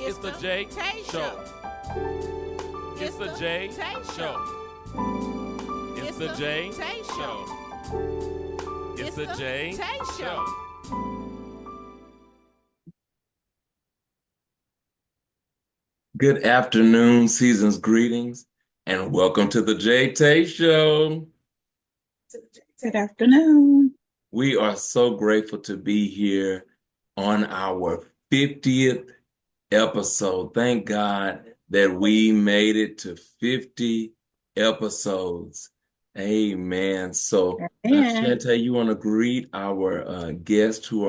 It's the JaeTae Show. It's the JaeTae Show. It's the JaeTae Show. It's the JaeTae Show. Good afternoon, season's greetings, and welcome to the JaeTae Show. Good afternoon. We are so grateful to be here on our 50th episode. Thank God that we made it to 50 episodes. Amen. So, Amen. JaeTae, you want to greet our guests who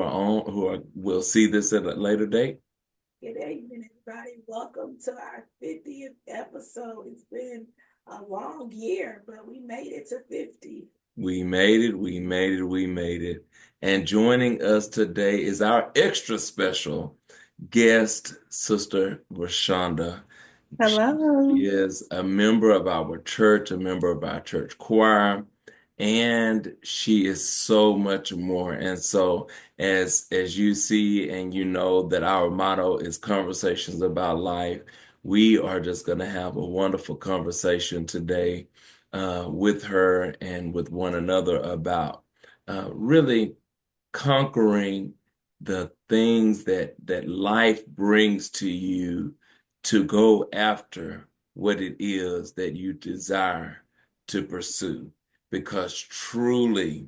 will see this at a later date? Good evening, everybody. Welcome to our 50th episode. It's been a long year, but we made it to 50. We made it. And joining us today is our extra special guest, Sister Vershanda. Hello. She is a member of our church, a member of our church choir, and she is so much more. And so as you see and you know that our motto is conversations about life, we are just going to have a wonderful conversation today with her and with one another about really conquering the things that life brings to you to go after what it is that you desire to pursue. Because truly,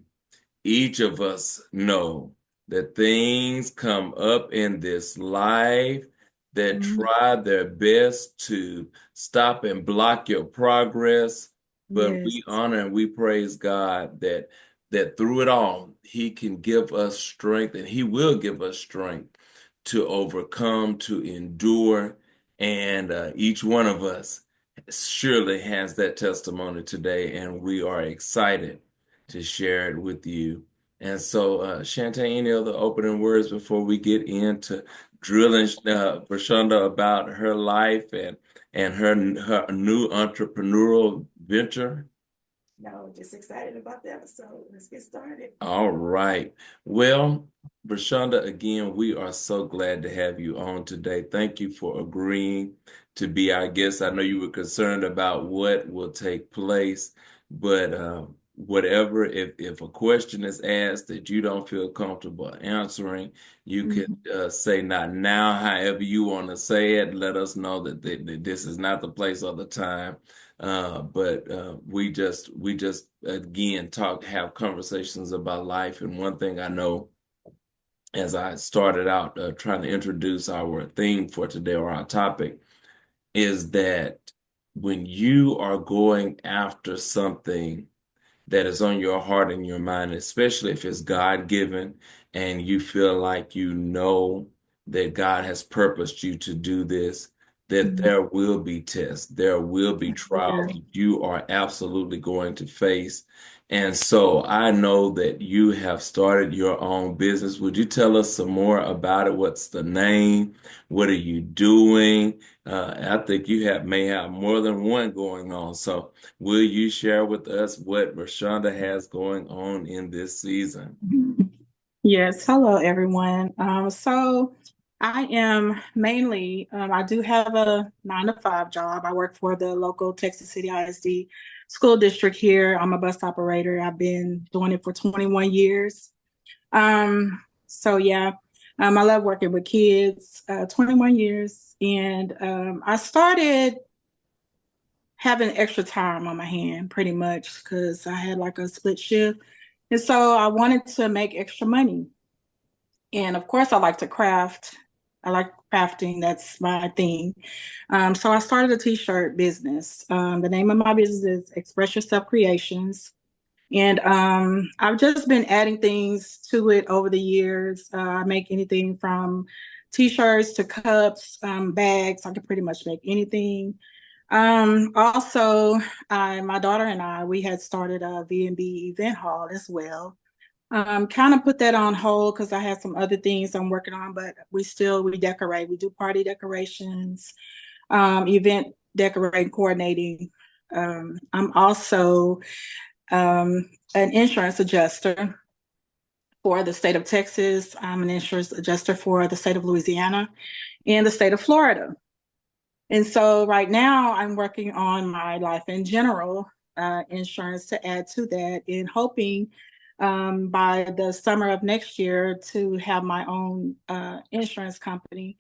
each of us know that things come up in this life that try their best to stop and block your progress. But Yes. we honor and we praise God that through it all, He can give us strength, and He will give us strength to overcome, to endure. And each one of us surely has that testimony today, and we are excited to share it with you. And so, JaeTae, any other opening words before we get into drilling Vershanda about her life and her new entrepreneurial venture? No, just excited about the episode. Let's get started. All right. Well, Vershanda, again, we are so glad to have you on today. Thank you for agreeing to be our guest. I know you were concerned about what will take place, but whatever, if a question is asked that you don't feel comfortable answering, you can say not now, however you want to say it. Let us know that this is not the place or the time. But we just again have conversations about life. And one thing I know, as I started out trying to introduce our theme for today or our topic, is that when you are going after something that is on your heart and your mind, especially if it's God-given and you feel like you know that God has purposed you to do this, that there will be tests, there will be trials you are absolutely going to face. And so I know that you have started your own business. Would you tell us some more about it? What's the name? What are you doing? I think you may have more than one going on. So will you share with us what Vershanda has going on in this season? Yes. Hello, everyone. So I am mainly, I do have a 9-to-5 job. I work for the local Texas City ISD school district here. I'm a bus operator. I've been doing it for 21 years. So yeah, I love working with kids, 21 years. And I started having extra time on my hand pretty much because I had like a split shift. And so I wanted to make extra money. And of course, I like to craft. I like crafting. That's my thing. So I started a t-shirt business. The name of my business is Express Yourself Creations. And I've just been adding things to it over the years. I make anything from t-shirts to cups, bags. I can pretty much make anything. Also, my daughter and I, we had started a V&B event hall as well. Kind of put that on hold because I had some other things I'm working on, but we decorate. We do party decorations, event decorating, coordinating. I'm also an insurance adjuster for the state of Texas. I'm an insurance adjuster for the state of Louisiana. in the state of Florida. And so right now I'm working on my life in general insurance to add to that, and hoping by the summer of next year to have my own insurance company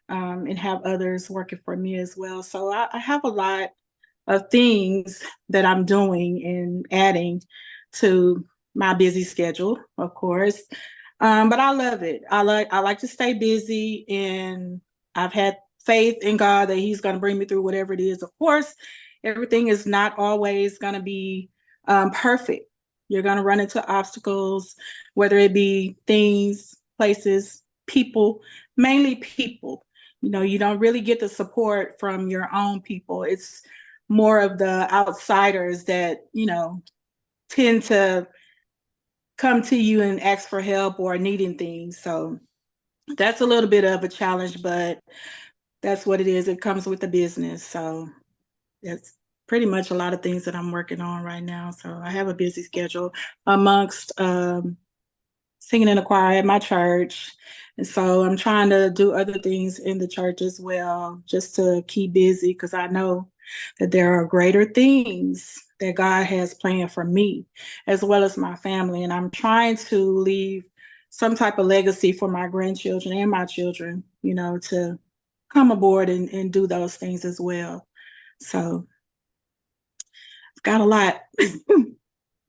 and have others working for me as well. So I have a lot of things that I'm doing and adding to my busy schedule, of course. But I love it. I like to stay busy, and I've had faith in God that He's going to bring me through whatever it is. Of course, everything is not always going to be perfect. You're going to run into obstacles, whether it be things, places, people, mainly people. You know, you don't really get the support from your own people. It's more of the outsiders that, you know, tend to come to you and ask for help or needing things. So that's a little bit of a challenge, but that's what it is. It comes with the business. So that's pretty much a lot of things that I'm working on right now. So I have a busy schedule amongst singing in the choir at my church. And so I'm trying to do other things in the church as well, just to keep busy, because I know that there are greater things that God has planned for me as well as my family. And I'm trying to leave some type of legacy for my grandchildren and my children, you know, to come aboard and do those things as well. So I've got a lot.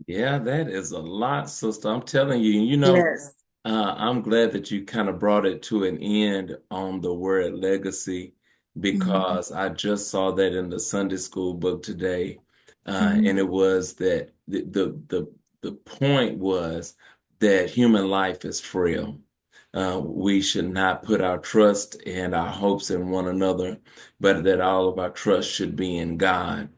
Yeah, that is a lot, sister. I'm telling you, you know, Yes. I'm glad that you kind of brought it to an end on the word legacy, because I just saw that in the Sunday school book today. And it was that the point was that human life is frail. We should not put our trust and our hopes in one another, but that all of our trust should be in God.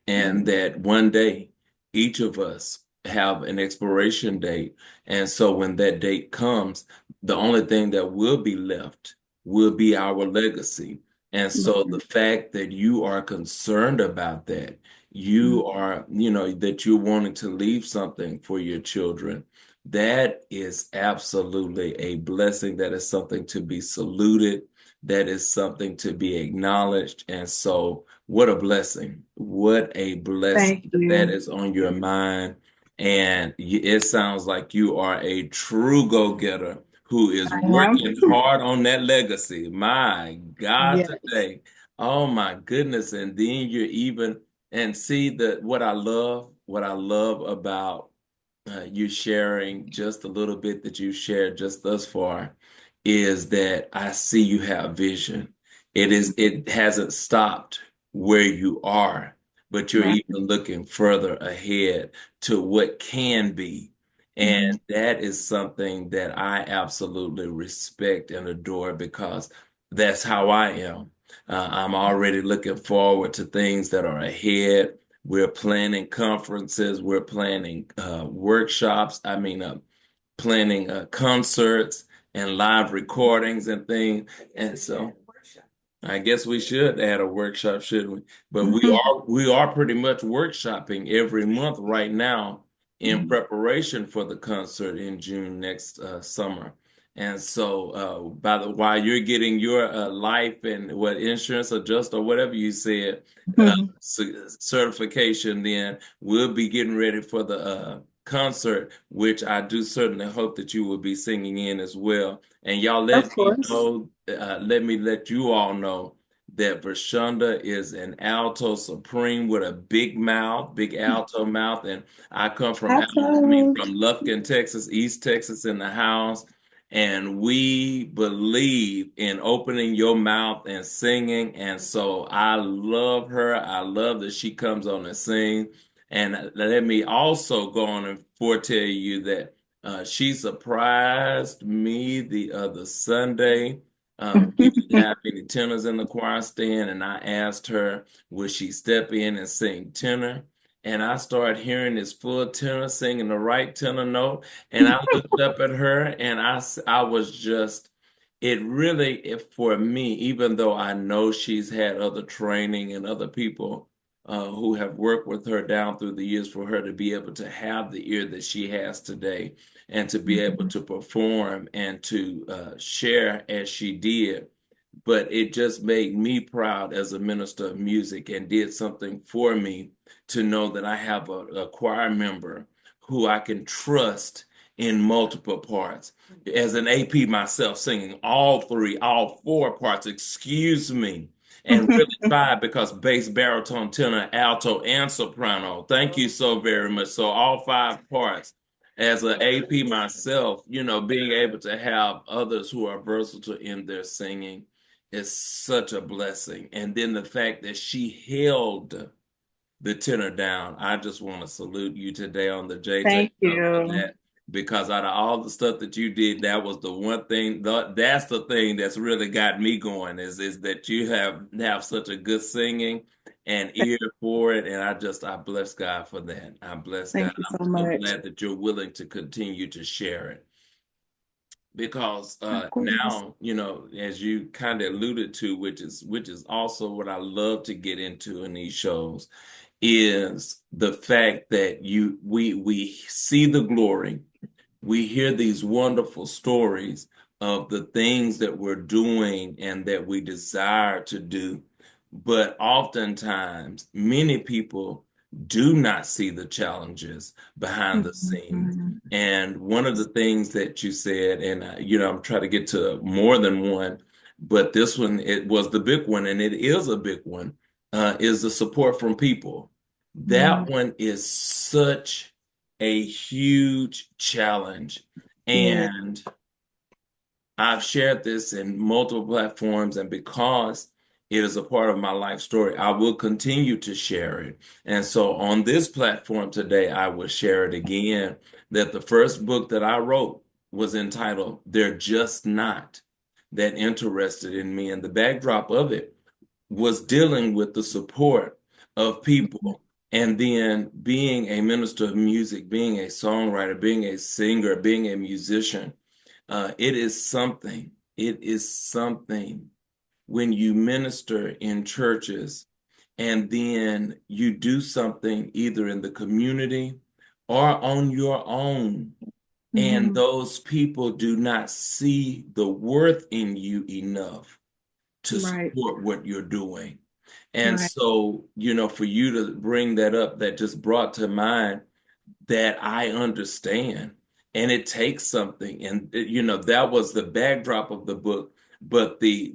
And that one day each of us have an expiration date. And so when that date comes, the only thing that will be left will be our legacy. And so the fact that you are concerned about that, you are, you know, that you're wanting to leave something for your children, that is absolutely a blessing. That is something to be saluted. That is something to be acknowledged. And so what a blessing. What a blessing Thank you. that is on your mind. And it sounds like you are a true go-getter who is I am. working hard on that legacy. My God, Yes. today. Oh my goodness. And then you're even, and see that what I love about you sharing just a little bit that you shared just thus far is that I see you have vision. It hasn't stopped where you are, but you're Right. even looking further ahead to what can be. And that is something that I absolutely respect and adore, because that's how I am. I'm already looking forward to things that are ahead. We're planning conferences, we're planning workshops, planning concerts and live recordings and things. And so I guess we should add a workshop, shouldn't we? But we are pretty much workshopping every month right now in preparation for the concert in June next summer. And so while you're getting your life and what insurance adjuster or whatever you said certification, then we'll be getting ready for the concert, which I do certainly hope that you will be singing in as well. And y'all Of course. let me let you all know that Vershanda is an alto supreme with a big mouth, big alto mouth. And I come from, from Lufkin, Texas, East Texas in the house. And we believe in opening your mouth and singing. And so I love her. I love that she comes on and sings. And let me also go on and foretell you that she surprised me the other Sunday. We didn't have any tenors in the choir stand, and I asked her, would she step in and sing tenor? And I started hearing this full tenor singing the right tenor note. And I looked up at her, and I was just, for me, even though I know she's had other training and other people who have worked with her down through the years, for her to be able to have the ear that she has today and to be able to perform and to share as she did, but it just made me proud as a minister of music and did something for me to know that I have a choir member who I can trust in multiple parts. As an AP myself, singing all four parts, excuse me, and really five because bass, baritone, tenor, alto, and soprano. Thank you so very much. So all five parts. As an AP myself, being able to have others who are versatile in their singing is such a blessing. And then the fact that she held the tenor down, I just want to salute you today on the JaeTae Thank show for you. that. Because out of all the stuff that you did, that was the one thing, that's the thing that's really got me going is that you have such a good singing and ear for it. And I bless God for that. I bless God. Thank you so I'm so much. glad that you're willing to continue to share it. Because Of course. now, as you kind of alluded to, which is also what I love to get into in these shows, is the fact that we see the glory, we hear these wonderful stories of the things that we're doing and that we desire to do. But oftentimes, many people do not see the challenges behind the scenes. Mhm. And one of the things that you said, and I'm trying to get to more than one, but this one, it was the big one, and it is a big one, is the support from people. That Mhm. one is such a huge challenge. Yeah. And I've shared this in multiple platforms, and because it is a part of my life story, I will continue to share it. And so on this platform today, I will share it again that the first book that I wrote was entitled They're Just Not That Interested in Me. And the backdrop of it was dealing with the support of people. And then being a minister of music, being a songwriter, being a singer, being a musician, it is something. It is something when you minister in churches and then you do something either in the community or on your own, and Mhm. those people do not see the worth in you enough to Right. support what you're doing. And Right. so, for you to bring that up, that just brought to mind that I understand. And it takes something. And that was the backdrop of the book, but the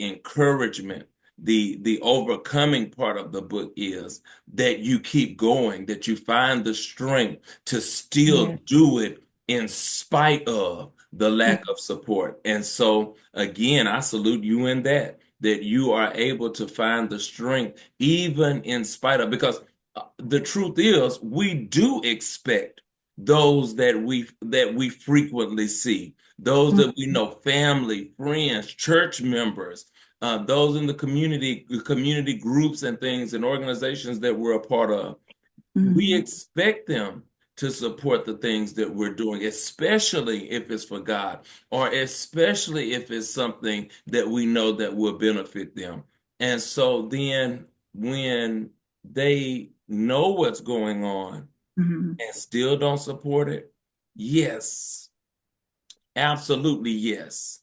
encouragement, the overcoming part of the book is that you keep going, that you find the strength to still Yeah. do it in spite of the Mhm. lack of support. And so again, I salute you in that you are able to find the strength even in spite of, because the truth is we do expect those that we frequently see, those that we know, family, friends, church members, those in the community groups and things and organizations that we're a part of. We Mhm. expect them to support the things that we're doing, especially if it's for God, or especially if it's something that we know that will benefit them. And so then when they know what's going on Mhm. and still don't support it, yes, absolutely, yes.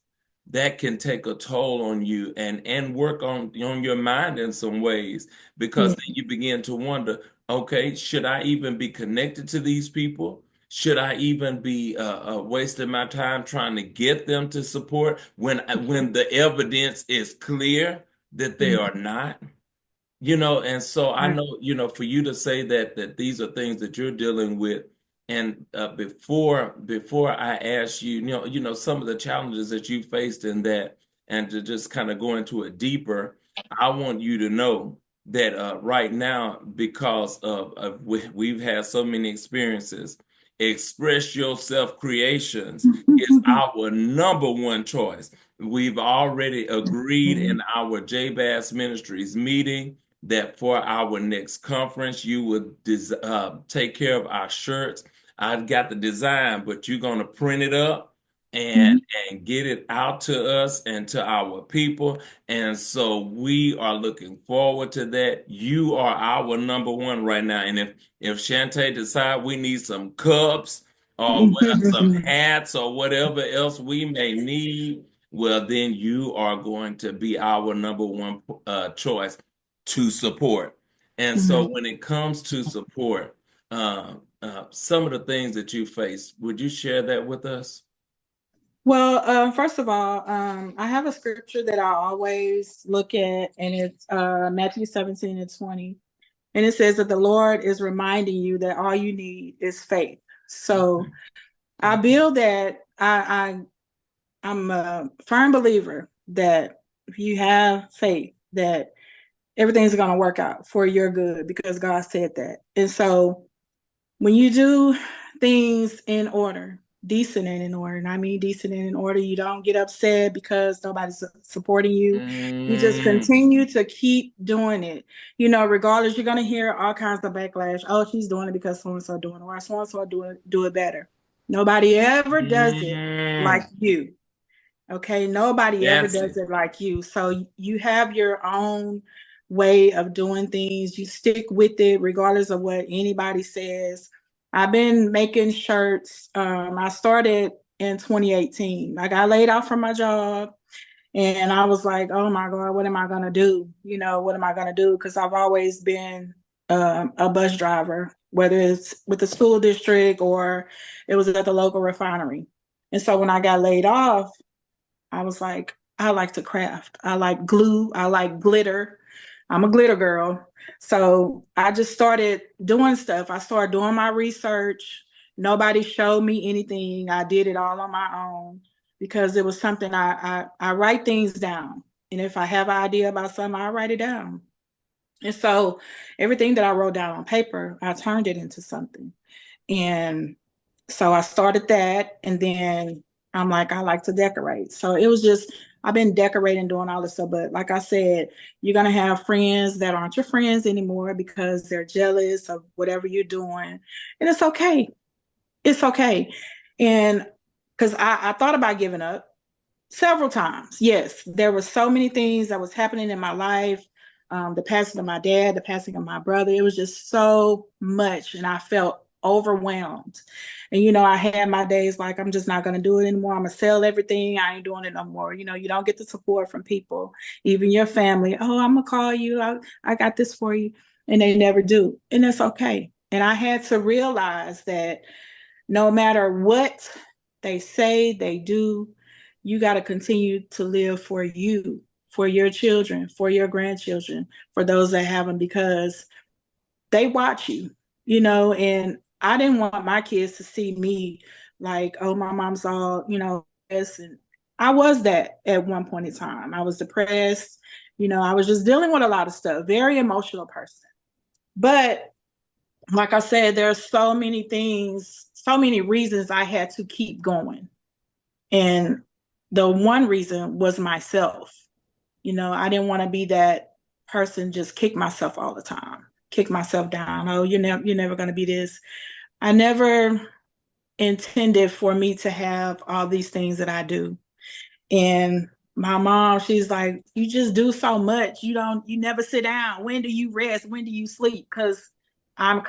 That can take a toll on you and work on your mind in some ways, because Yeah. then you begin to wonder, okay, should I even be connected to these people? Should I even be wasting my time trying to get them to support when the evidence is clear that they Mhm. are not? And so I Right. know, for you to say that these are things that you're dealing with. And before I ask you, some of the challenges that you faced in that, and to just kind of go into it deeper, I want you to know that right now, because we've had so many experiences, Express Yourself Creations is our number one choice. We've already agreed in Mhm. our J Bass Ministries meeting that for our next conference, you would take care of our shirts. I've got the design, but you're going to print it up and Mhm. and get it out to us and to our people. And so we are looking forward to that. You are our number one right now. And if Shantae decide we need some cups or some hats or whatever else we may need, well, then you are going to be our number one choice to support. And so Mhm. when it comes to support, some of the things that you face, would you share that with us? Well, first of all, I have a scripture that I always look at, and it's Matthew 17:20. And it says that the Lord is reminding you that all you need is faith. So I build that. I'm a firm believer that if you have faith, that everything's going to work out for your good because God said that. And so when you do things in order, decent and in order, and I mean decent and in order, you don't get upset because nobody's supporting you. You just Mm, continue to keep doing it. You know, regardless, you're gonna hear all kinds of backlash. Oh, she's doing it because so and so doing it, or so and so do it better. Nobody ever does it like mm, you. Okay, nobody ever that's does it. it like you. So you have your own way of doing things. You stick with it regardless of what anybody says. I've been making shirts. I started in 2018. I got laid off from my job and I was like, oh my God, what am I going to do? You know, what am I going to do? Because I've always been a bus driver, whether it's with the school district or it was at the local refinery. And so when I got laid off, I was like, I like to craft. I like glue. I like glitter. I'm a glitter girl. So I just started doing stuff. I started doing my research. Nobody showed me anything. I did it all on my own because it was something I write things down. And if I have an idea about something, I write it down. And so everything that I wrote down on paper, I turned it into something. And so I started that, and then I'm like, I like to decorate. So it was just, I've been decorating, doing all this stuff. But like I said, you're going to have friends that aren't your friends anymore because they're jealous of whatever you're doing. And it's okay. It's okay. And because I thought about giving up several times. Yes, there were so many things that was happening in my life. The passing of my dad, the passing of my brother. It was just so much, and I felt overwhelmed. And you know, I had my days like I'm just not going to do it anymore. I'm gonna sell everything. I ain't doing it no more. You know, you don't get the support from people, even your family. Oh, I'm gonna call you. I got this for you, and they never do, and that's okay. And I had to realize that no matter what they say, they do, you got to continue to live for you, for your children, for your grandchildren, for those that have them, because they watch you, you know, and I didn't want my kids to see me like, oh, my mom's all, you know, this. And I was that at one point in time. I was depressed, you know, I was just dealing with a lot of stuff, very emotional person. But like I said, there are so many things, so many reasons I had to keep going. And the one reason was myself. You know, I didn't want to be that person just kick myself all the time, kick myself down. Oh, you're never going to be this. I never intended for me to have all these things that I do. And my mom, she's like, you just do so much. You never sit down. When do you rest? When do you sleep? Because my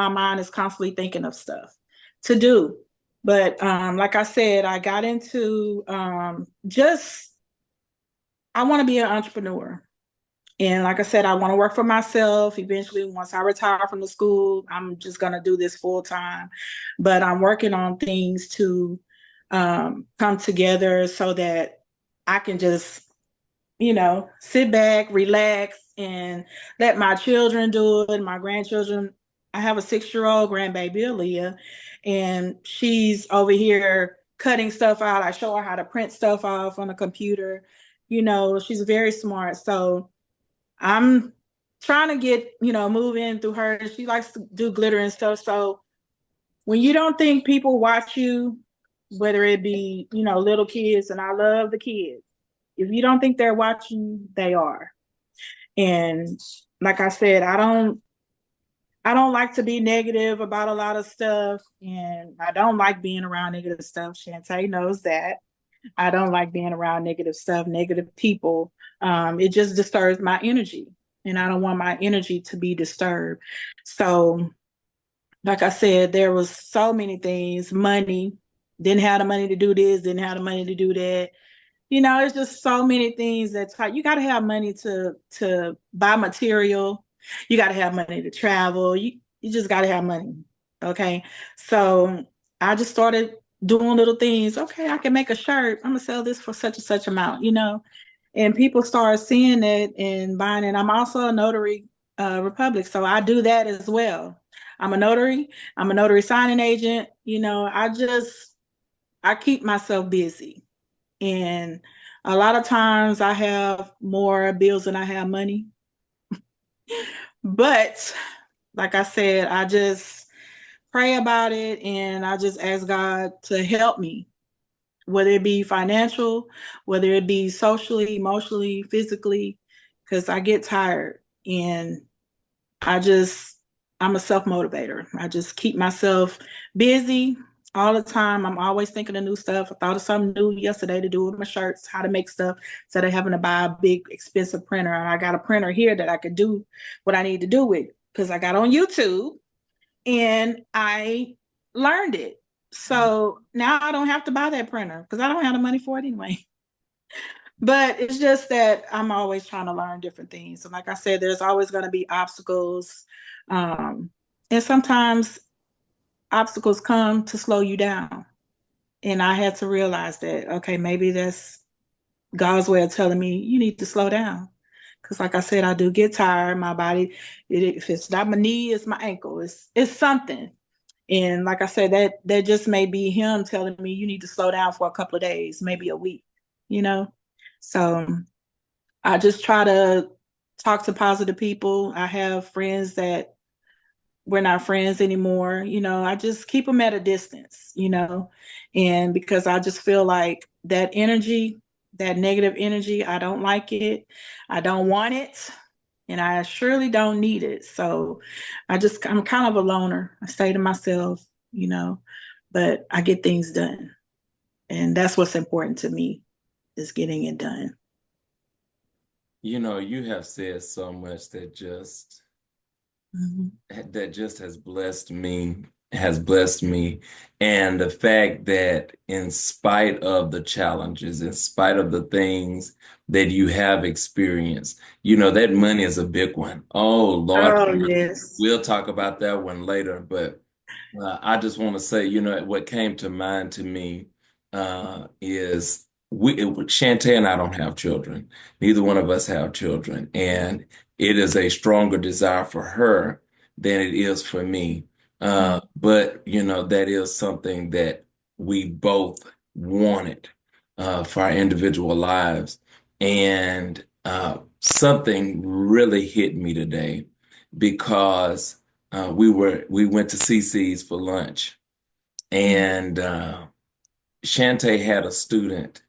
mind is constantly thinking of stuff to do. But like I said, I got into I want to be an entrepreneur. And like I said, I want to work for myself. Eventually, once I retire from the school, I'm just going to do this full time. But I'm working on things to come together so that I can just, you know, sit back, relax, and let my children do it, my grandchildren. I have a 6-year-old grandbaby, Aaliyah, and she's over here cutting stuff out. I show her how to print stuff off on a computer. You know, she's very smart. So I'm trying to get, you know, move in through her. She likes to do glitter and stuff. So when you don't think people watch you, whether it be, you know, little kids, and I love the kids, if you don't think they're watching, they are. And like I said, I don't like to be negative about a lot of stuff, and I don't like being around negative stuff. JaeTae knows that. I don't like being around negative stuff, negative people. It just disturbs my energy, and I don't want my energy to be disturbed. So, like I said, there was so many things. Money, didn't have the money to do this, didn't have the money to do that. It's just so many things you got to have money to buy material. You got to have money to travel. You just got to have money. Okay. So I just started doing little things. Okay, I can make a shirt. I'm gonna sell this for such and such amount, and people start seeing it and buying it. I'm also a notary republic, so I do that as well. I'm a notary. I'm a notary signing agent. I keep myself busy, and a lot of times I have more bills than I have money. But like I said, I just pray about it and I just ask God to help me, whether it be financial, whether it be socially, emotionally, physically, because I get tired and I'm a self motivator. I just keep myself busy all the time. I'm always thinking of new stuff. I thought of something new yesterday to do with my shirts, how to make stuff instead of having to buy a big expensive printer. I got a printer here that I could do what I need to do with because I got on YouTube and I learned it. So now I don't have to buy that printer because I don't have the money for it anyway. But it's just that I'm always trying to learn different things. And like I said, there's always going to be obstacles. And sometimes obstacles come to slow you down. And I had to realize that, okay, maybe that's God's way of telling me you need to slow down. Because like I said, I do get tired. My body, if it's not my knee, it's my ankle. It's something. And like I said, that just may be him telling me you need to slow down for a couple of days, maybe a week, you know? So I just try to talk to positive people. I have friends that we're not friends anymore. I just keep them at a distance, and because I just feel like that energy, that negative energy, I don't like it. I don't want it. And I surely don't need it. So I'm kind of a loner. I stay to myself, but I get things done. And that's what's important to me is getting it done. You have said so much that just has blessed me, And the fact that in spite of the challenges, in spite of the things that you have experienced, that money is a big one. Oh, Lord, Oh, yes. we'll talk about that one later. But I just want to say, what came to mind to me is Shantae and I don't have children. Neither one of us have children. And it is a stronger desire for her than it is for me. But, that is something that we both wanted for our individual lives. And something really hit me today because we went to CC's for lunch, and Shantae had a student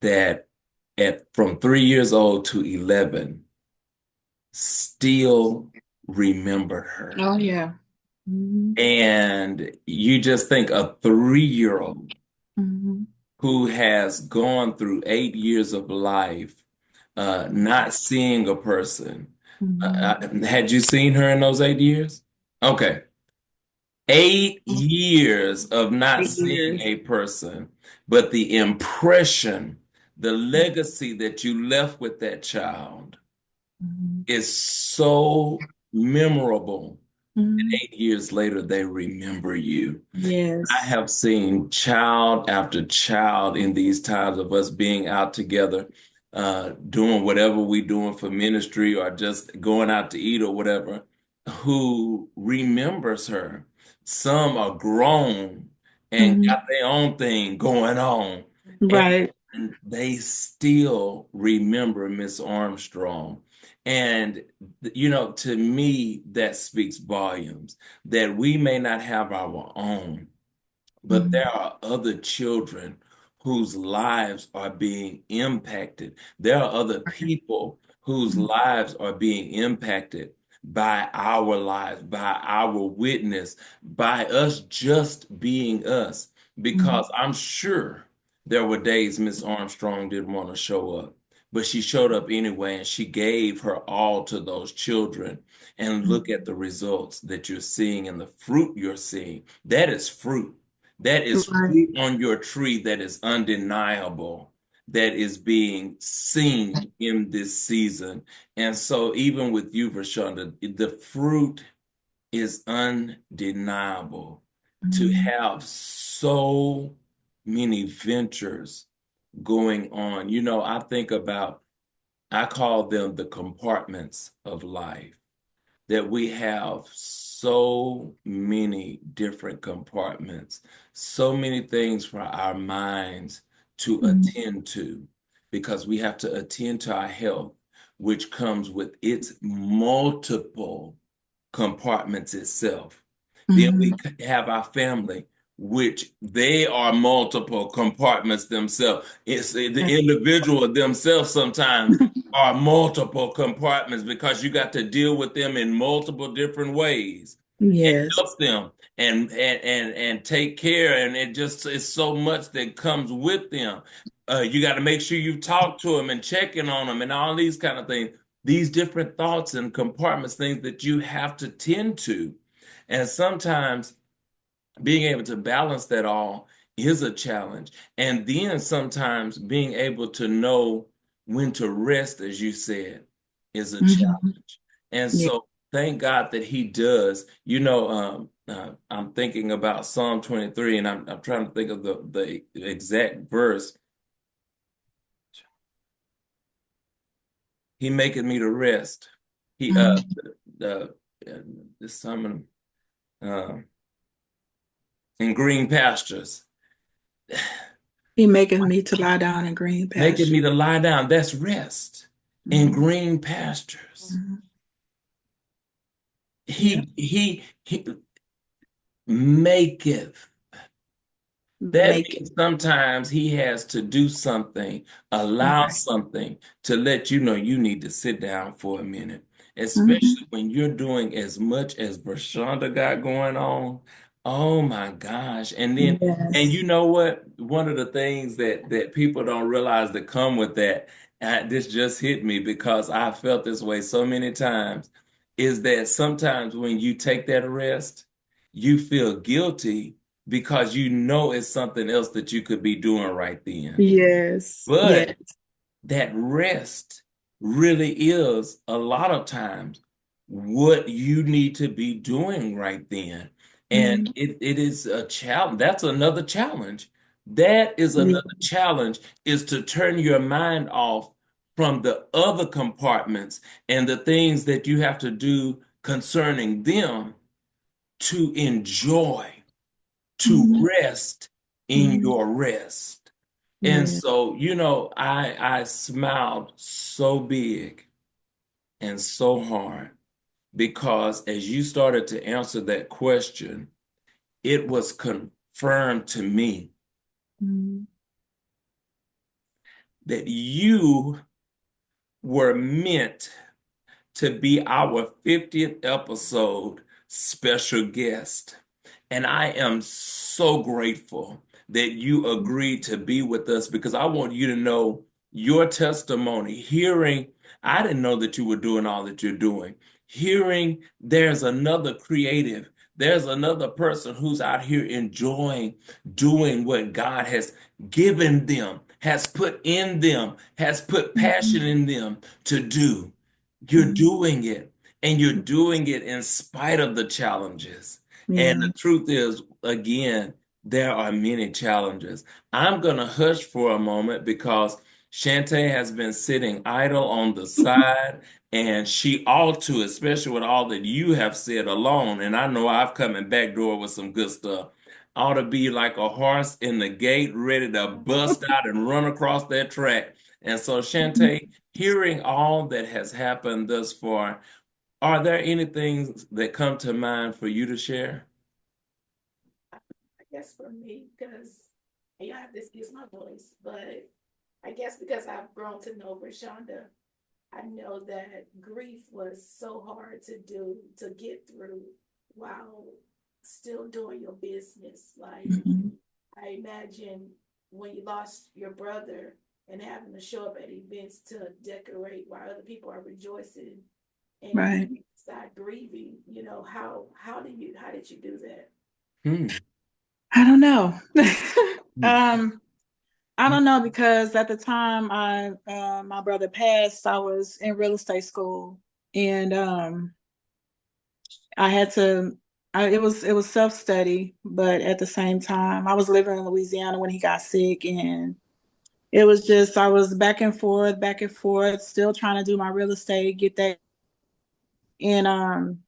that from 3 years old to 11 still remembered her. Oh, yeah. And you just think a 3-year-old who has gone through 8 years of life, not seeing a person. Had you seen her in those 8 years? Okay. 8 years of not 8 seeing years. a person, but the impression, the legacy that you left with that child is so memorable. And 8 years later, they remember you. Yes. I have seen child after child in these times of us being out together, doing whatever we're doing for ministry or just going out to eat or whatever, who remembers her. Some are grown and got their own thing going on. Right. And they still remember Miss Armstrong. And, to me, that speaks volumes that we may not have our own, but there are other children whose lives are being impacted. There are other people whose lives are being impacted by our lives, by our witness, by us just being us. Because I'm sure there were days Miss Armstrong didn't want to show up, but she showed up anyway, and she gave her all to those children. And look at the results that you're seeing and the fruit you're seeing. That is fruit. That is fruit on your tree that is undeniable. that is being seen in this season. And so even with you, Vershanda, the fruit is undeniable to have so many ventures going on. You know, I call them the compartments of life, that we have so many different compartments, so many things for our minds to attend to, because we have to attend to our health, which comes with its multiple compartments itself. Then we have our family, which they are multiple compartments themselves. It's the individual themselves sometimes are multiple compartments, because you got to deal with them in multiple different ways and Yes. help them and take care. And it's so much that comes with them. You got to make sure you talk to them and checking on them and all these kind of things. These different thoughts and compartments, things that you have to tend to. And sometimes being able to balance that all is a challenge. And then sometimes being able to know when to rest, as you said, is a challenge. And Yeah. so thank God that he does. You know, I'm thinking about Psalm 23, and I'm trying to think of the exact verse. He maketh me to rest. He the summon in green pastures. He maketh me to lie down in green Making pastures. me to lie down. That's rest in green pastures. He maketh. That means sometimes he has to do something, allow something to let you know you need to sit down for a minute, especially when you're doing as much as Vershanda got going on. Oh my gosh. And then, and you know what? One of the things that people don't realize that come with that, this just hit me because I felt this way so many times, is that sometimes when you take that rest, you feel guilty because you know it's something else that you could be doing right then. Yes. But Yes. that rest really is a lot of times what you need to be doing right then. And it is a challenge. That's another challenge. That is another challenge, is to turn your mind off from the other compartments and the things that you have to do concerning them, to enjoy, to rest in your rest. And so, you know, I smiled so big and so hard, because as you started to answer that question, it was confirmed to me that you were meant to be our 50th episode special guest. And I am so grateful that you agreed to be with us, because I want you to know your testimony. I didn't know that you were doing all that you're doing. Hearing there's another creative, there's another person who's out here enjoying doing what God has given them, has put in them, has put passion in them to do. You're doing it, and you're doing it in spite of the challenges. And the truth is, again, there are many challenges. I'm going to hush for a moment because JaeTae has been sitting idle on the side, and she ought to, especially with all that you have said alone. And I know I've come in back door with some good stuff. Ought to be like a horse in the gate, ready to bust out and run across that track. And so, JaeTae, hearing all that has happened thus far, are there any things that come to mind for you to share? I guess for me, because you have to excuse my voice, but I guess because I've grown to know Vershanda, I know that grief was so hard to do, to get through while still doing your business. Like, I imagine when you lost your brother and having to show up at events to decorate while other people are rejoicing, and you start grieving. You know, how did you do that? I don't know. I don't know, because at the time my brother passed, I was in real estate school, and I had to. It was self study, but at the same time, I was living in Louisiana when he got sick, and it was just I was back and forth, still trying to do my real estate, get that, and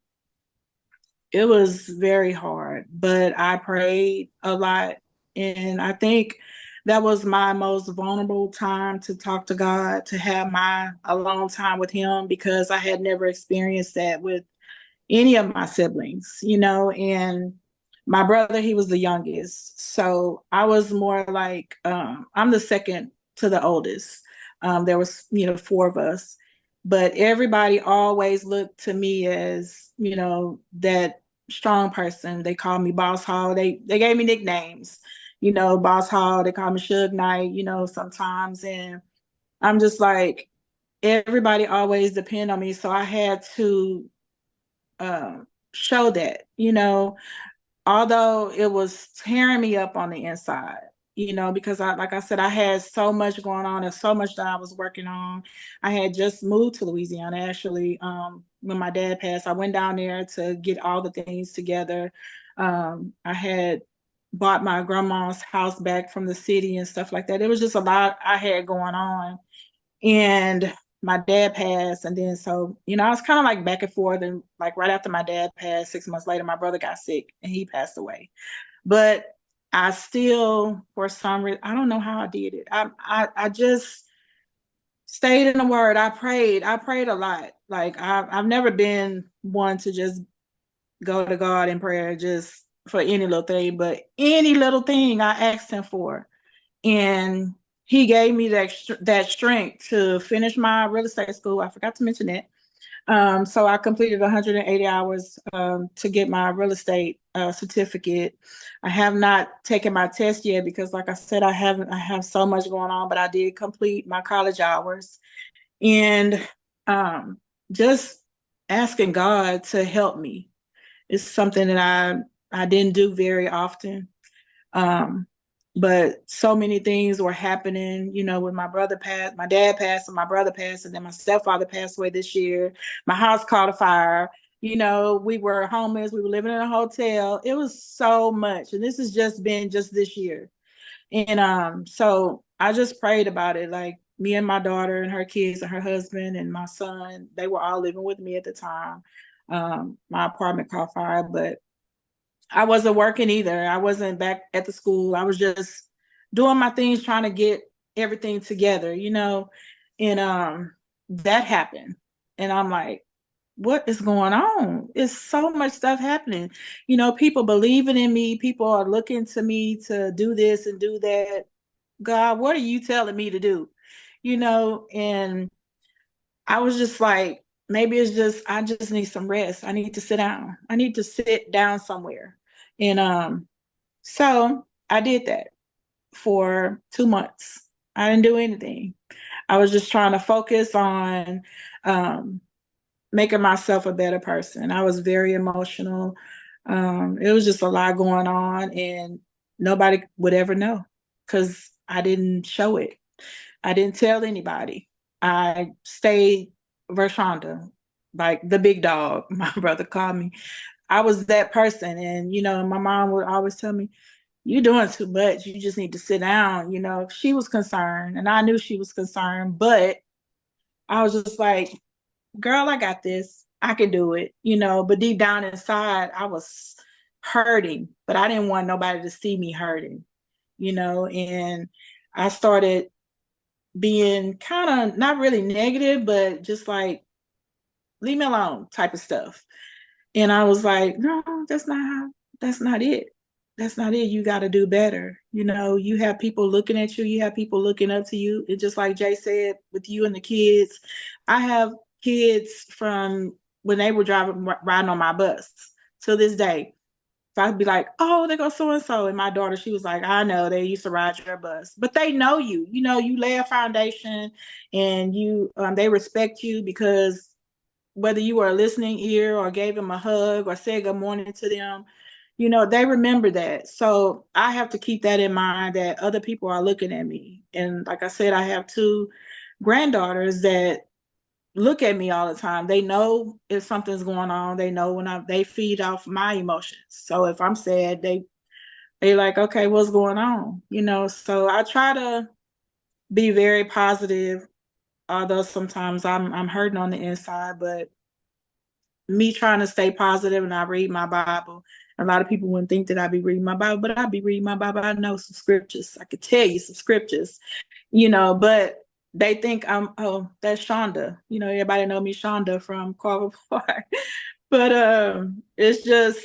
it was very hard. But I prayed a lot, and I think that was my most vulnerable time to talk to God, to have my alone time with Him, because I had never experienced that with any of my siblings, and my brother, he was the youngest. So I was more like, I'm the second to the oldest. There was, four of us, but everybody always looked to me as, that strong person. They called me Boss Hall. They gave me nicknames, Boss Hall. They called me Suge Knight, sometimes. And I'm just like, everybody always depend on me. So I had to show that, although it was tearing me up on the inside, because like I said, I had so much going on and so much that I was working on. I had just moved to Louisiana, actually, when my dad passed. I went down there to get all the things together. I had bought my grandma's house back from the city and stuff like that. It was just a lot I had going on. And my dad passed, and then so I was kind of like back and forth, and like right after my dad passed, 6 months later, my brother got sick and he passed away. But I still, for some reason, I don't know how I did it. I just stayed in the Word. I prayed a lot. Like I've never been one to just go to God in prayer just for any little thing, but any little thing I asked Him for, and He gave me that strength to finish my real estate school. I forgot to mention that. So I completed 180 hours to get my real estate certificate. I have not taken my test yet because, like I said, I have so much going on, but I did complete my college hours. And just asking God to help me is something that I didn't do very often. Um, but so many things were happening, when my brother passed, my dad passed, and my brother passed, and then my stepfather passed away this year. My house caught a fire. We were homeless. We were living in a hotel. It was so much. And this has just been just this year. And so I just prayed about it. Like, me and my daughter and her kids and her husband and my son, they were all living with me at the time. My apartment caught fire, but I wasn't working either. I wasn't back at the school. I was just doing my things, trying to get everything together, and that happened. And I'm like, what is going on? It's so much stuff happening. People believing in me, people are looking to me to do this and do that. God, what are you telling me to do? And I was just like, maybe it's just I just need some rest. I need to sit down. I need to sit down somewhere. And so I did that for 2 months. I didn't do anything. I was just trying to focus on making myself a better person. I was very emotional. It was just a lot going on, and nobody would ever know because I didn't show it. I didn't tell anybody. I stayed Vershanda, like the big dog, my brother called me. I was that person. And, my mom would always tell me, you're doing too much. You just need to sit down. She was concerned, and I knew she was concerned, but I was just like, girl, I got this. I can do it, but deep down inside, I was hurting, but I didn't want nobody to see me hurting, and I started being kind of not really negative, but just like, leave me alone type of stuff. And I was like, no, that's not it. That's not it. You got to do better. You have people looking at you. You have people looking up to you. It's just like Jay said with you and the kids. I have kids from when they were riding on my bus to this day. So I'd be like, oh, there goes so-and-so. And my daughter, she was like, I know, they used to ride your bus. But they know you. You lay a foundation, and they respect you because whether you were a listening ear or gave them a hug or said good morning to them, they remember that. So I have to keep that in mind, that other people are looking at me. And like I said, I have 2 granddaughters that look at me all the time. They know if something's going on. They know when they feed off my emotions. So if I'm sad, they like, okay, what's going on? So I try to be very positive, although sometimes I'm hurting on the inside, but me trying to stay positive, and I read my Bible. A lot of people wouldn't think that I'd be reading my Bible, but I'd be reading my Bible. I know some scriptures. I could tell you some scriptures, but they think that's Shonda. Everybody know me, Shonda from Carver Park. But it's just,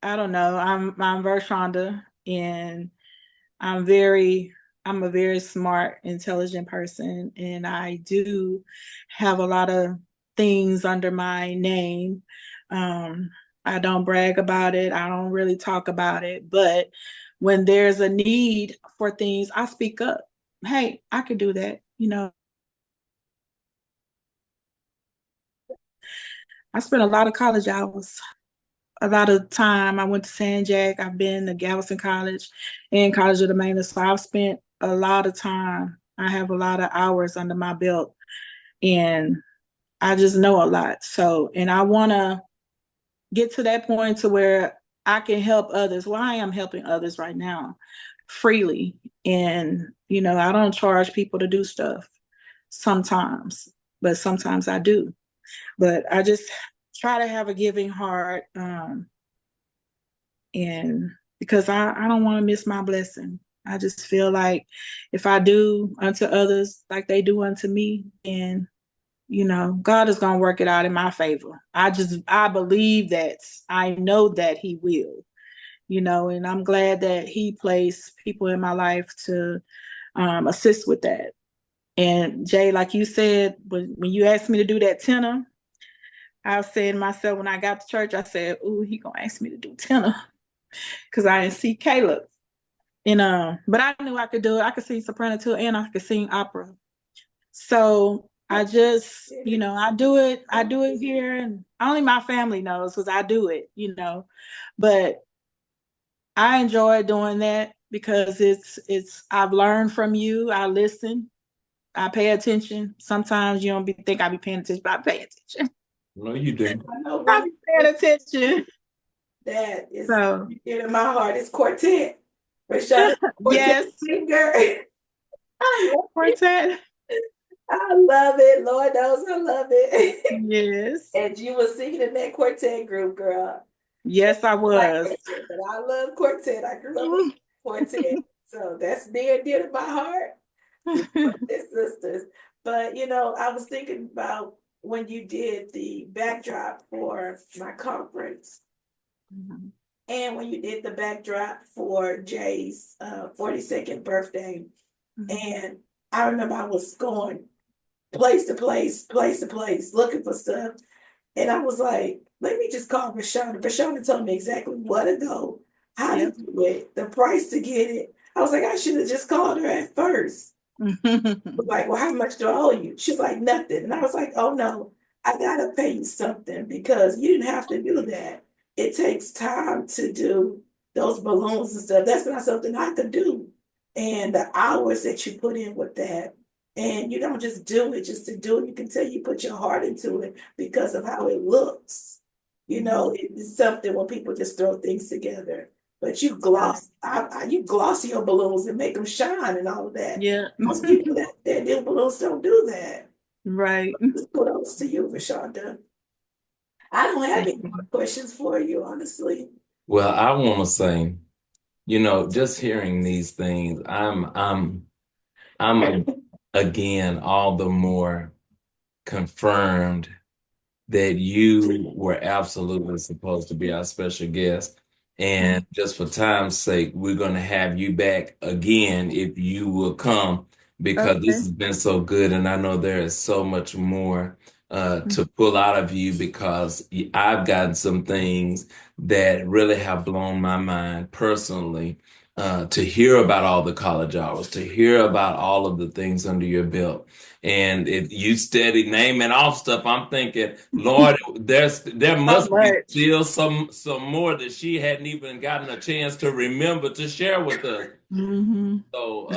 I don't know. I'm Vershanda, and I'm a very smart, intelligent person, and I do have a lot of things under my name. I don't brag about it. I don't really talk about it, but when there's a need for things, I speak up. Hey, I could do that. I spent a lot of college hours. A lot of time. I went to San Jack. I've been to Galveston College and College of the Mainland. So I've spent a lot of time. I have a lot of hours under my belt, and I just know a lot. So, and I want to get to that point to where I can help others. Well, I am helping others right now freely. And, I don't charge people to do stuff sometimes, but sometimes I do. But I just try to have a giving heart, and because I don't want to miss my blessing. I just feel like if I do unto others like they do unto me, and God is going to work it out in my favor. I believe that. I know that he will, and I'm glad that he placed people in my life to assist with that. And Jay, like you said, when you asked me to do that tenor, I was saying to myself when I got to church, I said, ooh, he going to ask me to do tenor, because I didn't see Caleb. But I knew I could do it. I could sing soprano too, and I could sing opera. So I just, I do it here, and only my family knows because I do it, but I enjoy doing that because I've learned from you. I listen, I pay attention. Sometimes you don't think I be paying attention, but I pay attention. No, you do. I be paying attention. That is So in my heart is quartet. Vershanda, yes, singer. I love quartet. I love it. Lord knows I love it. Yes. And you were singing in that quartet group, girl. Yes, I was. But I love quartet. I grew up in quartet. So that's near and dear to my heart. Sisters. But I was thinking about when you did the backdrop for my conference. Mm-hmm. And when you did the backdrop for Jay's 42nd birthday. Mm-hmm. And I remember I was going place to place, looking for stuff. And I was like, let me just call Vershanda. Vershanda told me exactly where to go, how to do it, the price to get it. I was like, I should have just called her at first. I was like, well, how much do I owe you? She's like, nothing. And I was like, oh no, I gotta pay you something because you didn't have to do that. It takes time to do those balloons and stuff. That's not something I could do. And the hours that you put in with that, and you don't just do it just to do it. You can tell you put your heart into it because of how it looks. It's something when people just throw things together. But you gloss your balloons and make them shine and all of that. Yeah. Most people that do balloons don't do that. Right. Kudos to you, Vershanda. I don't have any more questions for you, honestly. Well, I want to say, just hearing these things, I'm again all the more confirmed that you were absolutely supposed to be our special guest. And just for time's sake, we're going to have you back again if you will come, because this has been so good. And I know there is so much more to pull out of you, because I've gotten some things that really have blown my mind personally. To hear about all the college hours, to hear about all of the things under your belt, And if you steady naming off stuff, I'm thinking, Lord, there must be much. still some more that she hadn't even gotten a chance to remember to share with us. So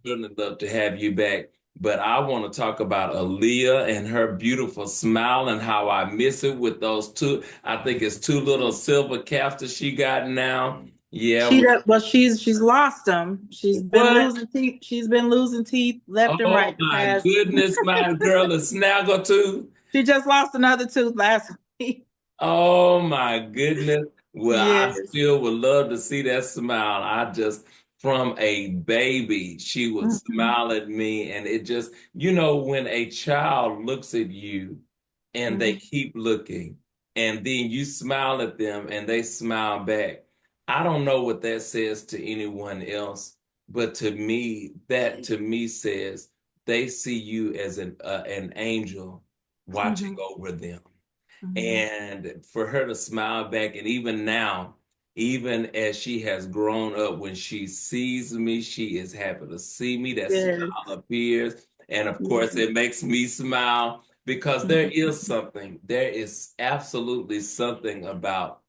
certainly love to have you back. But I want to talk about Aaliyah and her beautiful smile and how I miss it with those two. I think it's two little silver caps that she got now. Yeah. She's lost them. She's been What? losing teeth. She's been losing teeth left and Oh right the my past. goodness, my girl is snaggle too. She just lost another tooth last week. Oh my goodness. Well, I Yes. still would love to see that smile. From a baby, she would smile at me. And it just, when a child looks at you and they keep looking, and then you smile at them and they smile back. I don't know what that says to anyone else, but that to me says they see you as an angel watching over them. And for her to smile back, and even now, even as she has grown up, when she sees me, she is happy to see me. That smile appears. And of course, it makes me smile because there is absolutely something about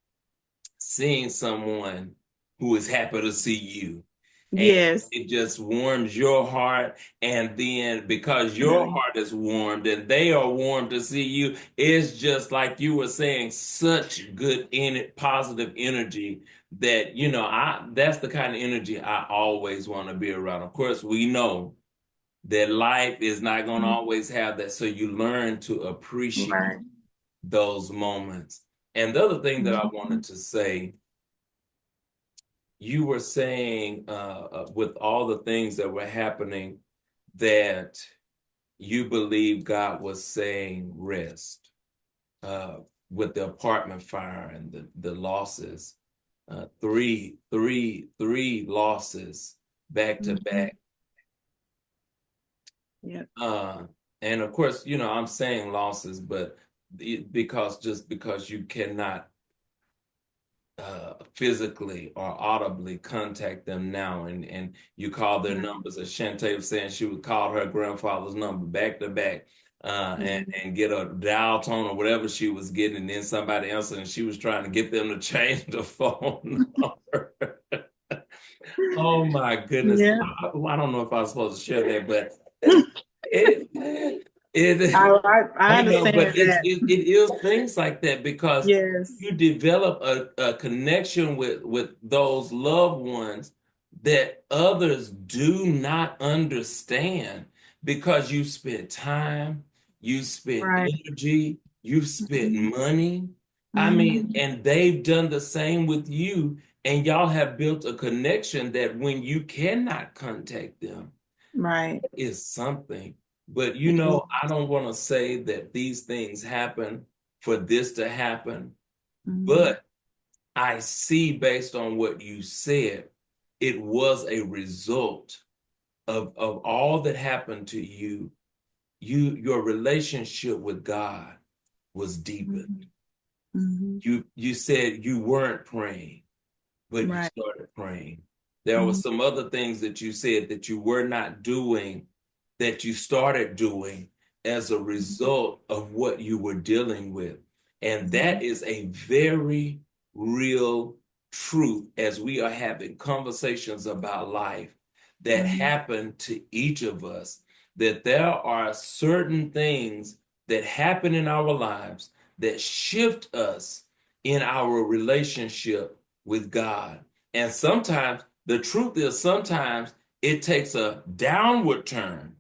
seeing someone who is happy to see you. And it just warms your heart. And then because your heart is warmed and they are warm to see you, it's just like you were saying, such good positive energy that, that's the kind of energy I always want to be around. Of course, we know that life is not going to always have that. So you learn to appreciate those moments. And the other thing that I wanted to say, you were saying with all the things that were happening that you believe God was saying rest with the apartment fire and the losses, three losses back to back. Yeah. And of course, I'm saying losses, but because you cannot physically or audibly contact them now, and you call their numbers, as JaeTae was saying, she would call her grandfather's number back to back and get a dial tone or whatever she was getting, and then somebody else, and she was trying to get them to change the phone number. Oh my goodness. Yeah. I don't know if I was supposed to share that, but I understand but that. it is things like that because Yes. you develop a connection with those loved ones that others do not understand because you spent time, you spent energy, you've spent money. I mean, and they've done the same with you, and y'all have built a connection that when you cannot contact them, is something. But I don't want to say that these things happen for this to happen, but I see based on what you said, it was a result of all that happened to you. Your relationship with God was deepened. You said you weren't praying, but you started praying. There were some other things that you said that you were not doing that you started doing as a result of what you were dealing with. And that is a very real truth as we are having conversations about life that happen to each of us, that there are certain things that happen in our lives that shift us in our relationship with God. And sometimes, the truth is, sometimes it takes a downward turn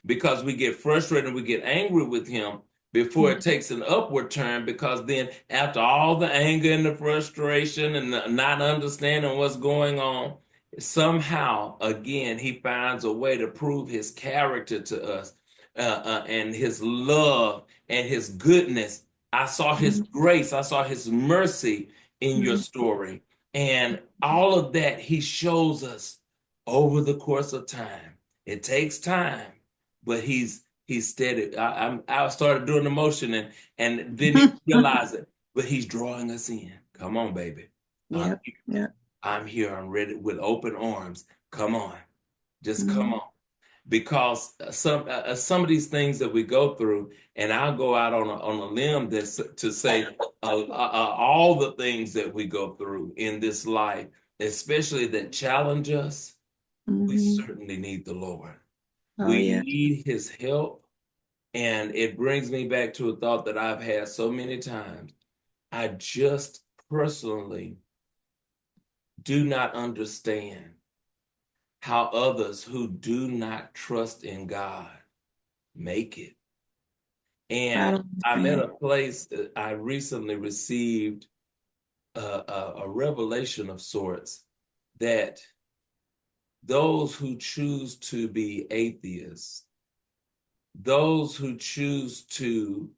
because we get frustrated and we get angry with him before it takes an upward turn, because then after all the anger and the frustration and the not understanding what's going on, somehow, again, he finds a way to prove his character to us and his love and his goodness. I saw his grace. I saw his mercy in your story. And all of that he shows us over the course of time. It takes time, but he's steady. I started doing the motion and then he realized it, but he's drawing us in. Come on, baby. I'm here. I'm ready with open arms. Come on. Just come on. because some of these things that we go through, and I'll go out on a limb to say all the things that we go through in this life, especially that challenge us, we certainly need the Lord. Oh, We yeah. need his help. And it brings me back to a thought that I've had so many times. I just personally do not understand how others who do not trust in God make it. I And don't I'm at understand. a place that I recently received a revelation of sorts that those who choose to be atheists, those who choose to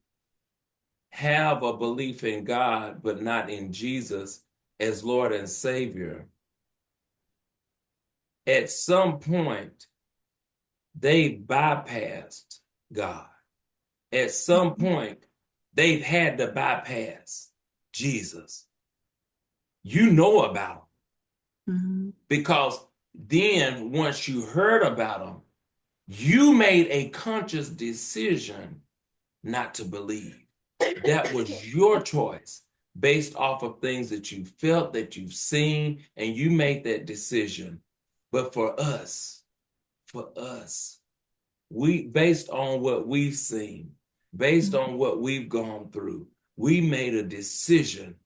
have a belief in God but not in Jesus as Lord and Savior, at some point they bypassed God. At some point they've had to bypass Jesus. You know about him because then once you heard about him, you made a conscious decision not to believe. That was your choice based off of things that you felt, that you've seen, and you made that decision. But for us, we, based on what we've seen, based on what we've gone through, we made a decision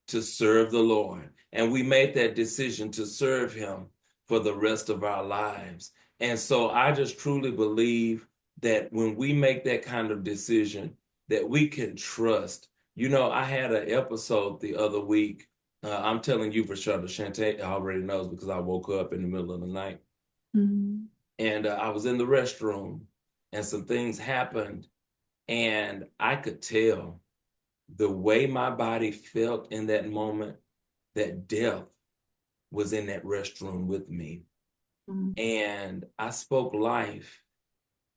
to serve the Lord. And we made that decision to serve him for the rest of our lives. And so I just truly believe that when we make that kind of decision, that we can trust. You know, I had an episode the other week. I'm telling you, Vershanda, JaeTae already knows because I woke up in the middle of the night. And I was in the restroom and some things happened. And I could tell the way my body felt in that moment, that death was in that restroom with me. And I spoke life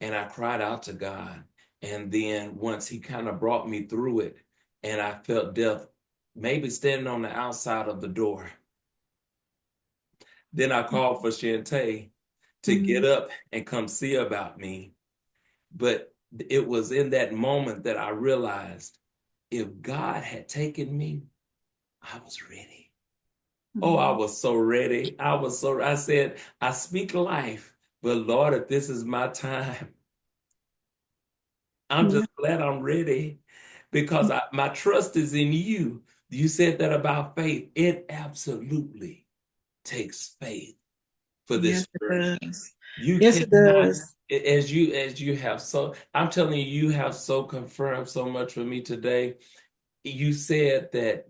and I cried out to God. And then once he kind of brought me through it and I felt death maybe standing on the outside of the door, then I called for JaeTae to get up and come see about me. But it was in that moment that I realized if God had taken me, I was ready. Oh, I was so ready. I said, I speak life, but Lord, if this is my time, I'm just glad I'm ready because my trust is in you. You said that about faith. It absolutely takes faith for this journey. You Yes, it cannot, does. as you have so, I'm telling you, you have so confirmed so much for me today. You said that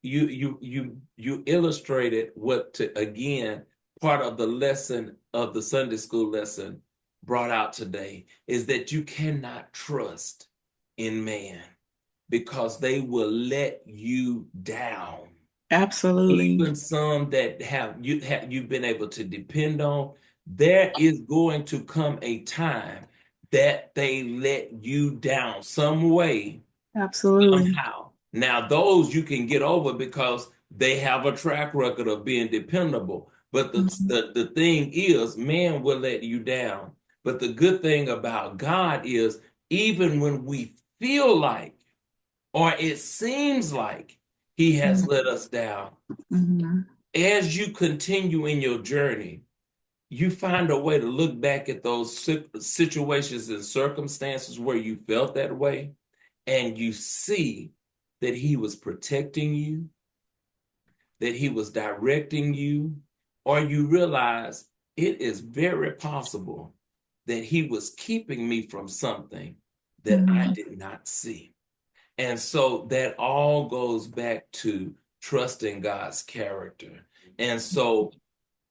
you illustrated what to, again, part of the lesson of the Sunday school lesson brought out today is that you cannot trust in man because they will let you down. Absolutely. Even some that you've been able to depend on, there is going to come a time that they let you down some way. Absolutely. Somehow. Now, those you can get over because they have a track record of being dependable. But the thing is, man will let you down. But the good thing about God is, even when we feel like, or it seems like he has let us down, as you continue in your journey, you find a way to look back at those situations and circumstances where you felt that way, and you see that he was protecting you, that he was directing you, or you realize it is very possible that he was keeping me from something that I did not see. And so that all goes back to trusting God's character. And so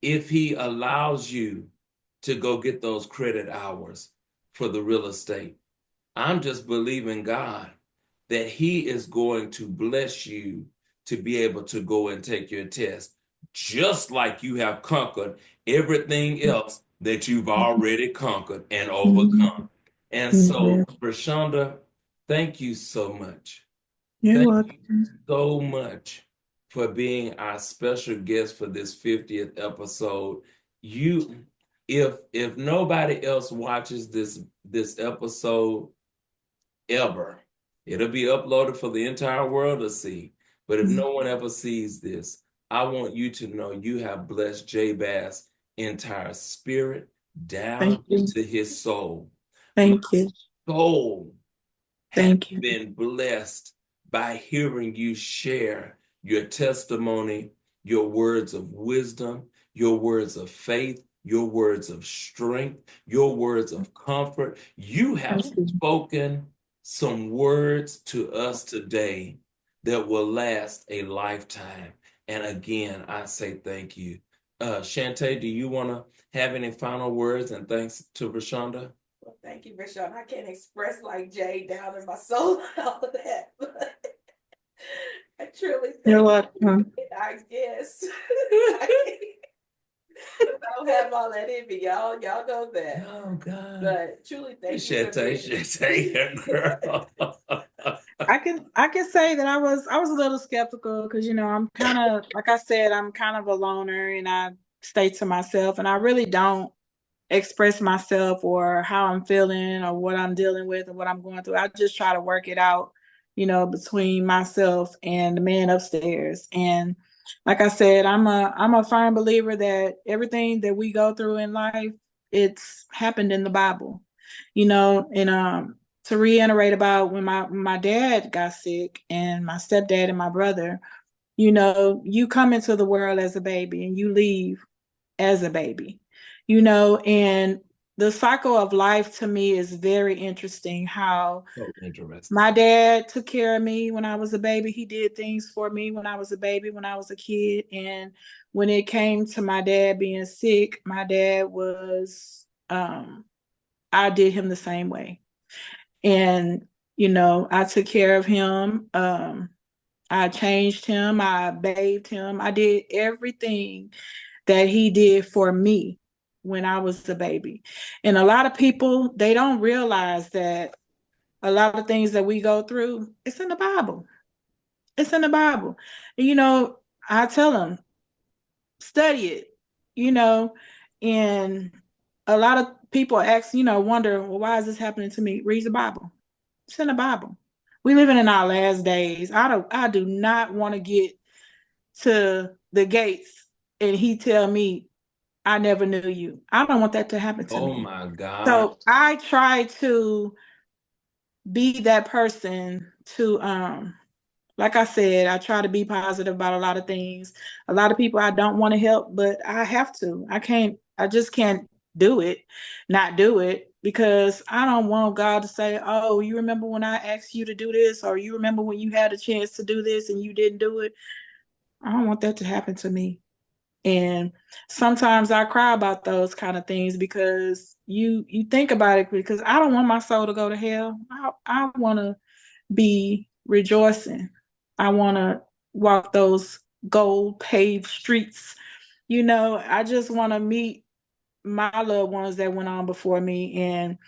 if he allows you to go get those credit hours for the real estate, I'm just believing God that he is going to bless you to be able to go and take your test, just like you have conquered everything else that you've already conquered and overcome. And so, Vershanda, thank you so much. You're Thank welcome. you so much for being our special guest for this 50th episode. if nobody else watches this episode ever, it'll be uploaded for the entire world to see. But if no one ever sees this, I want you to know you have blessed J Bass' entire spirit down to his soul. Thank you. Soul has Thank you. been blessed by hearing you share your testimony, your words of wisdom, your words of faith, your words of strength, your words of comfort. You have spoken some words to us today that will last a lifetime. And again, I say thank you. JaeTae, do you want to have any final words and thanks to Vershanda? Well, thank you, Vershanda. I can't express like Jay down in my soul all of that, but I truly think you're welcome. I guess I don't have all that in me, y'all. Y'all know that. Oh God. But truly thank you. JaeTae, girl. I can say that I was a little skeptical because I'm kind of, like I said, I'm kind of a loner and I stay to myself and I really don't express myself or how I'm feeling or what I'm dealing with or what I'm going through. I just try to work it out, between myself and the man upstairs. And like I said, I'm a firm believer that everything that we go through in life, it's happened in the Bible, and to reiterate about when my dad got sick and my stepdad and my brother, you come into the world as a baby and you leave as a baby, and the cycle of life to me is very interesting. How my dad took care of me when I was a baby. He did things for me when I was a baby, when I was a kid. And when it came to my dad being sick, my dad was, I did him the same way. And, I took care of him. I changed him. I bathed him. I did everything that he did for me when I was a baby. And a lot of people, they don't realize that a lot of things that we go through, it's in the Bible. It's in the Bible. And, I tell them, study it, and a lot of people wonder, well, why is this happening to me? Read the Bible. It's in the Bible. We living in our last days. I do not want to get to the gates and he tell me, I never knew you. I don't want that to happen to me. Oh my God. So I try to be that person to, like I said, I try to be positive about a lot of things. A lot of people I don't want to help, but I have to. I just can't not do it, because I don't want God to say, oh, you remember when I asked you to do this, or you remember when you had a chance to do this and you didn't do it. I don't want that to happen to me. And sometimes I cry about those kind of things because you think about it, because I don't want my soul to go to hell. I want to be rejoicing. I want to walk those gold paved streets. I just want to meet my loved ones that went on before me. And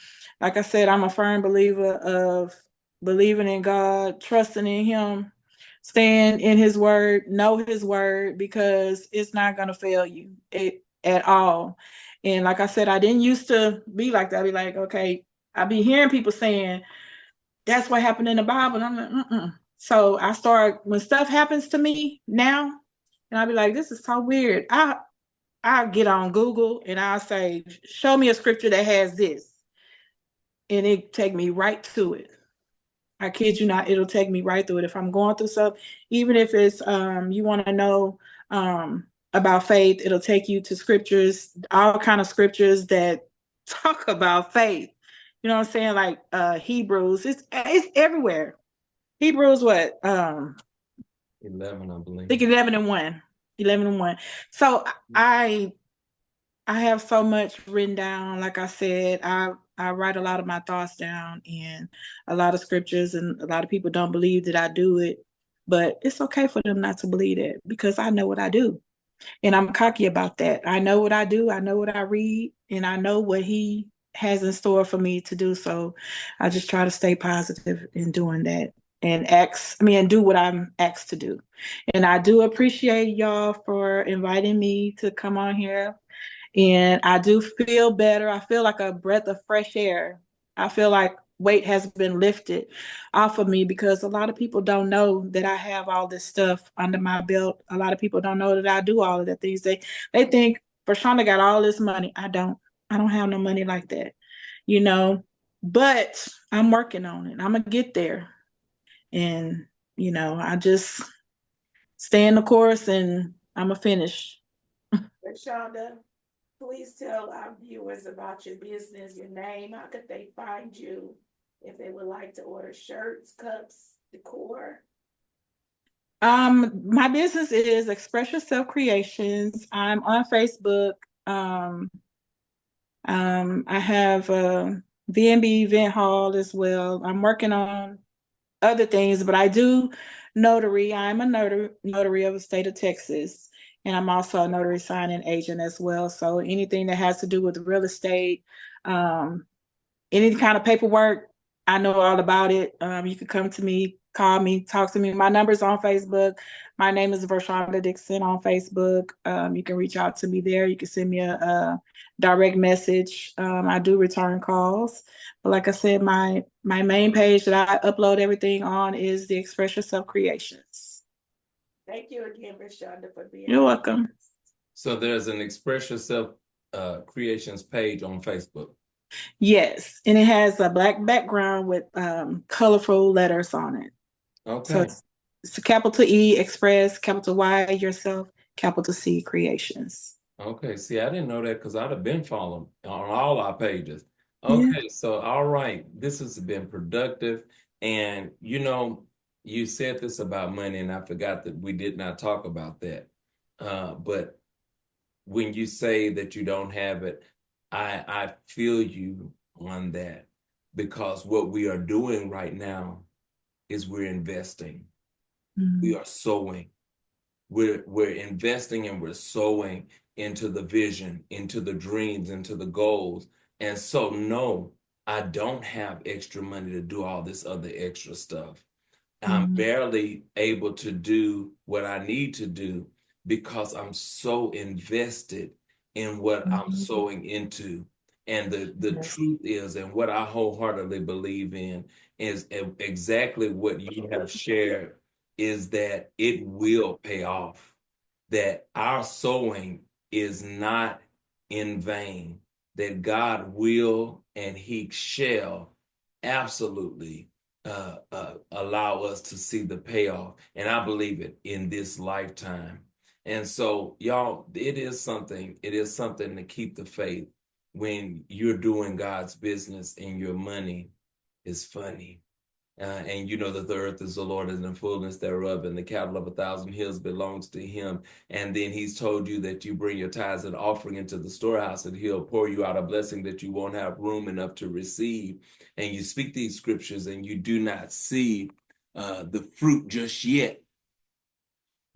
like I said, I'm a firm believer of believing in God, trusting in him, stand in his word, know his word, because it's not going to fail you at all. And like I said, I didn't used to be like that. I'd be like, okay, I'd be hearing people saying, that's what happened in the Bible. And I'm like, mm-mm. So I start, when stuff happens to me now, and I'll be like, this is so weird. I get on Google and I'll say, show me a scripture that has this. And it take me right to it. I kid you not, it'll take me right through it. If I'm going through stuff, even if it's you want to know about faith, it'll take you to scriptures, all kind of scriptures that talk about faith. You know what I'm saying? Like Hebrews, it's everywhere. Hebrews what? 11, I believe. I think 11:1. 11:1. So I have so much written down. Like I said, I write a lot of my thoughts down and a lot of scriptures, and a lot of people don't believe that I do it, but it's okay for them not to believe it, because I know what I do. And I'm cocky about that. I know what I do. I know what I read, and I know what he has in store for me to do. So I just try to stay positive in doing that and do what I'm asked to do. And I do appreciate y'all for inviting me to come on here And I do feel better. I feel like a breath of fresh air. I feel like weight has been lifted off of me because a lot of people don't know that I have all this stuff under my belt. A lot of people don't know that I do all of the things. They think Vershanda got all this money. I don't. I don't have no money like that, you know. But I'm working on it. I'm gonna get there. And, I just stay in the course and I'm gonna finish. Vershanda, please tell our viewers about your business, your name. How could they find you if they would like to order shirts, cups, decor? My business is Express Yourself Creations. I'm on Facebook. I have a VNB event hall as well. I'm working on other things, but I do notary. I'm a notary of the state of Texas, and I'm also a notary signing agent as well. So anything that has to do with real estate, um, any kind of paperwork, I know all about it. You can come to me, call me, talk to me. My number's on Facebook. My name is Vershanda Dixon on Facebook. You can reach out to me there. You can send me a direct message. I do return calls. But like I said, my main page that I upload everything on is the Express Yourself Creations. Thank you again, Vershanda, for being You're welcome. So there's an Express Yourself Creations page on Facebook. Yes, and it has a black background with colorful letters on it. So Okay. it's a capital E Express, capital Y Yourself, capital C Creations. Okay. See, I didn't know that because I'd have been following on all our pages. Yeah. Okay. So, all right. This has been productive. And, you said this about money, and I forgot that we did not talk about that. But when you say that you don't have it, I feel you on that, because what we are doing right now is we're investing. We are sowing. We're investing and we're sowing into the vision, into the dreams, into the goals. And so, no, I don't have extra money to do all this other extra stuff. I'm barely able to do what I need to do because I'm so invested in what I'm sowing into. And the truth is, and what I wholeheartedly believe in, is exactly what you have shared, is that it will pay off, that our sowing is not in vain, that God will and he shall absolutely allow us to see the payoff. And I believe it in this lifetime. And so, y'all, it is something to keep the faith when you're doing God's business and your money is funny. And you know that the earth is the Lord and the fullness thereof, and the cattle of 1,000 hills belongs to him. And then he's told you that you bring your tithes and offering into the storehouse, and he'll pour you out a blessing that you won't have room enough to receive. And you speak these scriptures and you do not see the fruit just yet.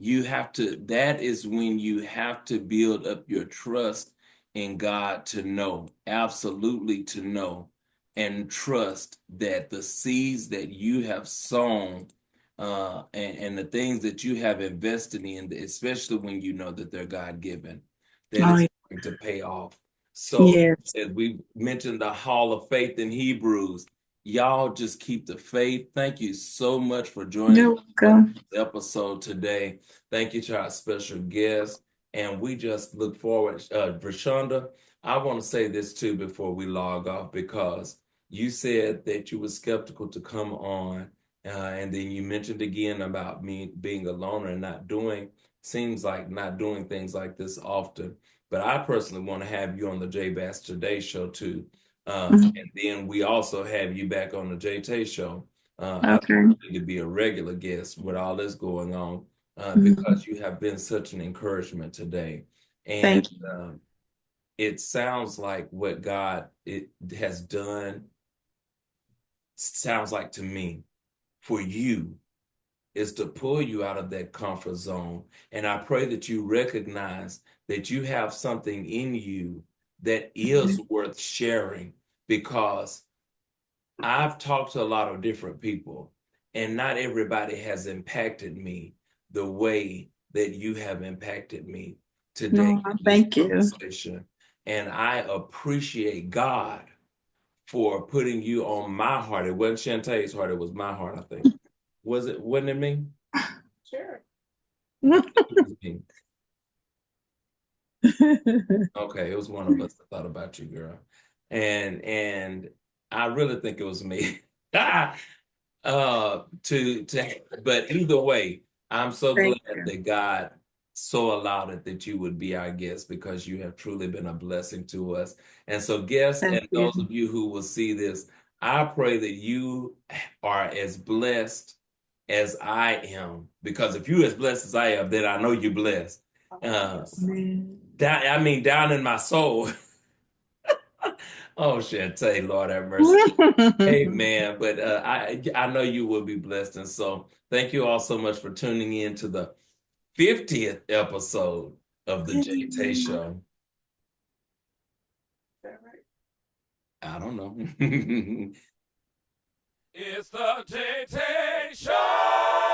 That is when you have to build up your trust in God, to know, absolutely to know and trust that the seeds that you have sown and the things that you have invested in, especially when you know that they're God-given, that it's going to pay off. So Yes. as we mentioned the hall of faith in Hebrews, y'all just keep the faith. Thank you so much for joining You're welcome. this episode today. Thank you to our special guest. And we just look forward. Vershanda, I want to say this too before we log off, because you said that you were skeptical to come on. And then you mentioned again about me being a loner and not doing things like this often. But I personally want to have you on the J Bass Today show too. And then we also have you back on the JaeTae show. I think you need to be a regular guest with all this going on, because you have been such an encouragement today. And it sounds like what God has done, sounds like to me, for you, is to pull you out of that comfort zone. And I pray that you recognize that you have something in you that is worth sharing, because I've talked to a lot of different people, and not everybody has impacted me the way that you have impacted me today. No, thank you. And I appreciate God for putting you on my heart. It wasn't Shantae's heart, it was my heart, I think. Wasn't it me? Sure. It was me. Okay, it was one of us that thought about you, girl. And I really think it was me. But either way, I'm so Thank glad you. that God so allowed it that you would be our guest, because you have truly been a blessing to us. And so guests Thank and you. those of you who will see this, I pray that you are as blessed as I am, because if you're as blessed as I am, then I know you're blessed. Amen. Down in my soul. Oh, Shantae, Lord have mercy. Amen. But I know you will be blessed. And so thank you all so much for tuning in to the 50th episode of the JaeTae Show. Is that right? I don't know. It's the JaeTae Show.